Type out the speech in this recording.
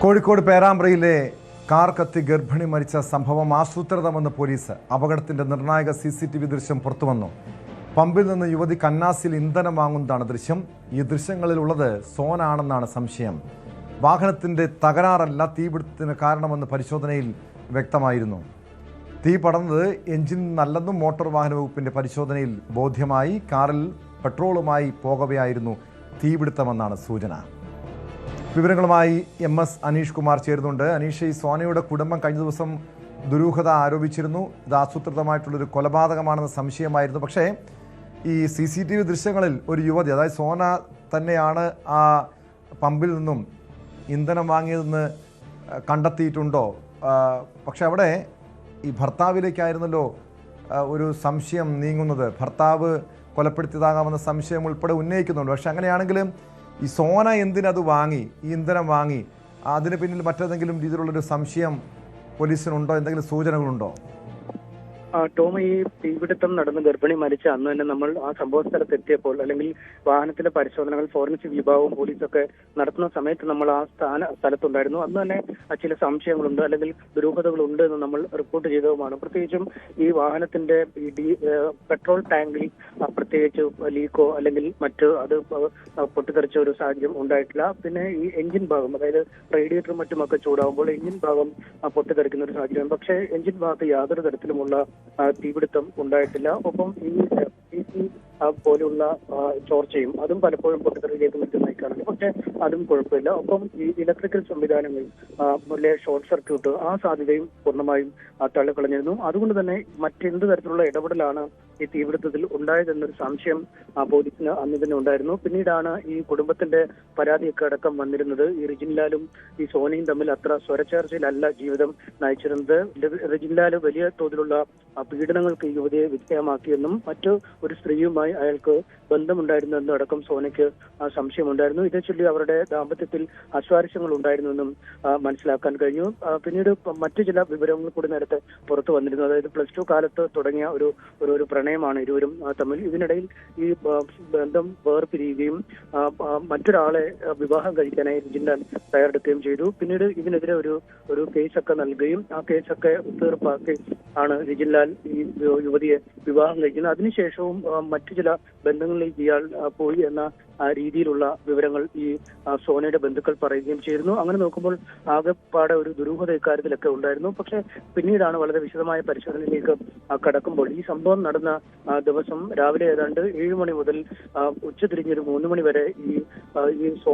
Kozhikode പേരാമ്പ്രയിലെ car കത്തി ഗർഭിണി മരിച്ച സംഭവം ആസൂത്രിതമെന്ന് പോലീസ്. അപകടത്തിന്റെ നിർണായക CCTV ദൃശ്യം പുറത്തുവന്നു. പമ്പിൽ നിന്ന് യുവതി കന്നാസിൽ ഇന്ധനം വാങ്ങുന്നതാണ് ദൃശ്യം. ഈ ദൃശ്യങ്ങളിലുള്ളത് സോന ആണെന്നാണ് സംശയം. വാഹനത്തിന്റെ തകരാറല്ല തീപിടുത്തത്തിന് കാരണമെന്ന് പരിശോധനയിൽ വ്യക്തമായിരുന്നു. തീ പടർന്നത് എഞ്ചിൻ നല്ലെന്നും മോട്ടോർ വാഹന വകുപ്പിന്റെ പരിശോധനയിൽ ബോധ്യമായി. കാറിൽ പെട്രോളുമായി പോകവെയായിരുന്നു തീപിടുത്തമെന്നാണ് സൂചന. വിവരങ്ങളുമായി MS അനീഷ് കുമാർ ചേരുന്നുണ്ട്. അനീഷ്, ഈ സോനയുടെ കുടുംബം കഴിഞ്ഞ ദിവസം ദുരൂഹത ആരോപിച്ചിരുന്നു. ഇത് ആസൂത്രിതമായിട്ടുള്ളൊരു കൊലപാതകമാണെന്ന് സംശയമായിരുന്നു. പക്ഷേ ഈ CCTV ദൃശ്യങ്ങളിൽ ഒരു യുവതി, അതായത് സോന തന്നെയാണ് ആ പമ്പിൽ നിന്നും ഇന്ധനം വാങ്ങിയതെന്ന് കണ്ടെത്തിയിട്ടുണ്ടോ? പക്ഷെ അവിടെ ഈ ഭർത്താവിലേക്കായിരുന്നല്ലോ ഒരു സംശയം നീങ്ങുന്നത്. ഭർത്താവ് കൊലപ്പെടുത്തിയതാകാമെന്ന സംശയം ഉൾപ്പെടെ ഉന്നയിക്കുന്നുണ്ട്. പക്ഷെ അങ്ങനെയാണെങ്കിലും ഈ സോന എന്തിനത് വാങ്ങി, ഈ ഇന്ധനം വാങ്ങി? അതിന് പിന്നിൽ മറ്റേതെങ്കിലും രീതിയിലുള്ളൊരു സംശയം പോലീസിനുണ്ടോ? എന്തെങ്കിലും സൂചനകളുണ്ടോ? ടോം, ഈ തീപിടുത്തം നടന്ന് ഗർഭിണി മരിച്ച അന്ന് തന്നെ നമ്മൾ ആ സംഭവ സ്ഥലത്ത് എത്തിയപ്പോൾ, അല്ലെങ്കിൽ വാഹനത്തിലെ പരിശോധനകൾ ഫോറൻസിക് വിഭാഗവും പോലീസൊക്കെ നടത്തുന്ന സമയത്ത് നമ്മൾ ആ സ്ഥലത്തുണ്ടായിരുന്നു. അന്ന് തന്നെ ചില സംശയങ്ങളുണ്ട്, അല്ലെങ്കിൽ ദുരൂഹതകളുണ്ട് എന്ന് നമ്മൾ റിപ്പോർട്ട് ചെയ്തതുമാണ്. പ്രത്യേകിച്ചും ഈ വാഹനത്തിന്റെ പെട്രോൾ ടാങ്കിൽ പ്രത്യേകിച്ച് ലീക്കോ അല്ലെങ്കിൽ മറ്റ് അത് പൊട്ടിത്തെറിച്ച ഒരു സാഹചര്യം ഉണ്ടായിട്ടില്ല. പിന്നെ ഈ എഞ്ചിൻ ഭാഗം, അതായത് റേഡിയേറ്ററും മറ്റുമൊക്കെ ചൂടാവുമ്പോൾ എഞ്ചിൻ ഭാഗം പൊട്ടിത്തെറിക്കുന്ന ഒരു സാഹചര്യം. പക്ഷേ എഞ്ചിൻ ഭാഗത്ത് യാതൊരു തരത്തിലുമുള്ള തീപിടുത്തം ഉണ്ടായിട്ടില്ല. ഒപ്പം ഈ പോലുള്ള ചോർച്ചയും അതും പലപ്പോഴും പൊട്ടിത്തെറിയിലേക്ക് നയിക്കാറുണ്ട്. പക്ഷെ അതും കുഴപ്പമില്ല. ഒപ്പം ഈ ഇലക്ട്രിക്കൽ സംവിധാനങ്ങൾ ഷോർട്ട് സർക്യൂട്ട്, ആ സാധ്യതയും പൂർണ്ണമായും തള്ളിക്കളഞ്ഞിരുന്നു. അതുകൊണ്ട് തന്നെ മറ്റെന്ത് തരത്തിലുള്ള ഇടപെടലാണ് ഈ തീപിടുത്തത്തിൽ ഉണ്ടായതെന്നൊരു സംശയം പോലീസിന് അന്ന് തന്നെ ഉണ്ടായിരുന്നു. പിന്നീടാണ് ഈ കുടുംബത്തിന്റെ പരാതിയൊക്കെ അടക്കം വന്നിരുന്നത്. ഈ റിജിൻലാലും ഈ സോനയും തമ്മിൽ അത്ര സ്വരച്ചേർച്ചയിലല്ല ജീവിതം നയിച്ചിരുന്നത്. റിജിൻലാൽ വലിയ തോതിലുള്ള പീഡനങ്ങൾക്ക് ഈ യുവതിയെ വിധേയമാക്കിയെന്നും മറ്റു ഒരു സ്ത്രീയുമായി അയാൾക്ക് ബന്ധമുണ്ടായിരുന്നെന്നും അടക്കം സോനയ്ക്ക് സംശയമുണ്ടായിരുന്നു. ഇതേ ചൊല്ലി അവരുടെ ദാമ്പത്യത്തിൽ അസ്വാരസ്യങ്ങൾ ഉണ്ടായിരുന്നെന്നും മനസ്സിലാക്കാൻ കഴിഞ്ഞു. പിന്നീട് മറ്റു ചില വിവരങ്ങൾ കൂടി നേരത്തെ പുറത്തു വന്നിരുന്നു. അതായത് +2 കാലത്ത് തുടങ്ങിയ ഒരു പ്രണയമാണ് ഇരുവരും തമ്മിൽ. ഇതിനിടയിൽ ഈ ബന്ധം വേർപിരിയുകയും മറ്റൊരാളെ വിവാഹം കഴിക്കാനായി റിജിൻലാൽ തയ്യാറെടുക്കുകയും ചെയ്തു. പിന്നീട് ഇതിനെതിരെ ഒരു കേസൊക്കെ നൽകുകയും ആ കേസൊക്കെ തീർപ്പാക്കി ആണ് റിജിൻലാൽ ഈ യുവതിയെ വിവാഹം കഴിക്കുന്നത്. അതിനുശേഷവും മറ്റു ചില ബന്ധങ്ങളിലേക്ക് ഇയാൾ പോയി എന്ന രീതിയിലുള്ള വിവരങ്ങൾ ഈ സോനയുടെ ബന്ധുക്കൾ പറയുകയും ചെയ്തിരുന്നു. അങ്ങനെ നോക്കുമ്പോൾ ആകെപ്പാടെ ഒരു ദുരൂഹത ഇക്കാര്യത്തിലൊക്കെ ഉണ്ടായിരുന്നു. പക്ഷെ പിന്നീടാണ് വളരെ വിശദമായ പരിശോധനയിലേക്ക് കടക്കുമ്പോൾ ഈ സംഭവം നടന്ന ദിവസം രാവിലെ ഏതാണ്ട് 7 മണി മുതൽ ഉച്ചതിരിഞ്ഞൊരു 3 മണി വരെ ഈ സോന